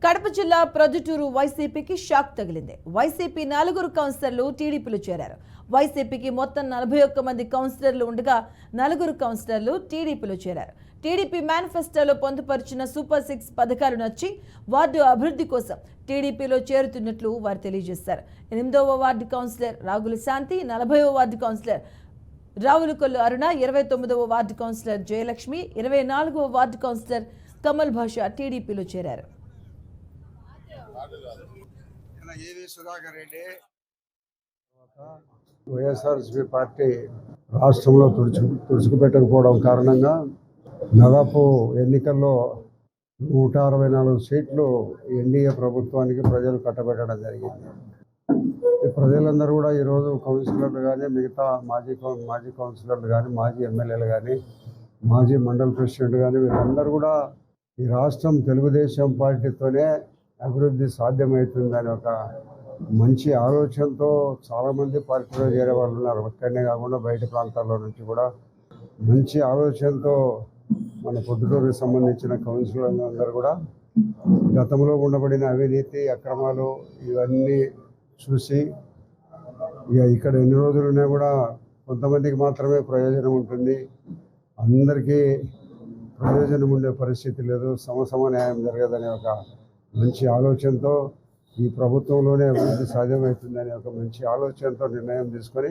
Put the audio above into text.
కడప జిల్లా ప్రొద్దుటూరు వైసీపీకి షాక్ తగిలింది. వైసీపీ 4 కౌన్సిలర్లు టీడీపీలో చేరారు. వైసీపీకి మొత్తం 41 మంది కౌన్సిలర్లు ఉండగా 4 కౌన్సిలర్లు టీడీపీలో చేరారు. టీడీపీ మేనిఫెస్టోలో పొందుపరిచిన సూపర్ 6 పథకాలు నచ్చి వార్డు అభివృద్ధి కోసం టీడీపీలో చేరుతున్నట్లు వారు తెలియజేశారు. 8వ వార్డు కౌన్సిలర్ రాగుల శాంతి, 40వ వార్డు కౌన్సిలర్ రావులకొల్లు అరుణ, 29వ వార్డు కౌన్సిలర్ జయలక్ష్మి, 24వ వార్డు కౌన్సిలర్ కమల్ భాషా టీడీపీలో చేరారు. వైఎస్ఆర్సీపీ పార్టీ రాష్ట్రంలో తుడుచుకుపెట్టకపోవడం కారణంగా దాదాపు ఎన్నికల్లో 164 సీట్లు ఎన్డీఏ ప్రభుత్వానికి ప్రజలు కట్టబెట్టడం జరిగింది. ఈ ప్రజలందరూ కూడా ఈరోజు కౌన్సిలర్లు కానీ, మిగతా మాజీ కౌన్సిలర్లు కానీ, మాజీ ఎమ్మెల్యేలు కానీ, మాజీ మండల ప్రెసిడెంట్ కానీ, వీళ్ళందరూ కూడా ఈ రాష్ట్రం తెలుగుదేశం పార్టీతోనే అభివృద్ధి సాధ్యమవుతుందని ఒక మంచి ఆలోచనతో చాలామంది పార్టీలో చేరే వాళ్ళు ఉన్నారు. ఇక్కడనే కాకుండా బయట ప్రాంతాల్లో నుంచి కూడా మంచి ఆలోచనతో మన పొద్దుటూరుకి సంబంధించిన కౌన్సిలర్లు అందరూ కూడా గతంలో ఉండబడిన అవినీతి, అక్రమాలు ఇవన్నీ చూసి ఇక్కడ ఎన్ని రోజులున్నా కూడా కొంతమందికి మాత్రమే ప్రయోజనం ఉంటుంది, అందరికీ ప్రయోజనం ఉండే పరిస్థితి లేదు, సమసమ న్యాయం జరగదనే ఒక మంచి ఆలోచనతో ఈ ప్రభుత్వంలోనే అభివృద్ధి సాధ్యమవుతుందనే ఒక మంచి ఆలోచనతో నిర్ణయం తీసుకొని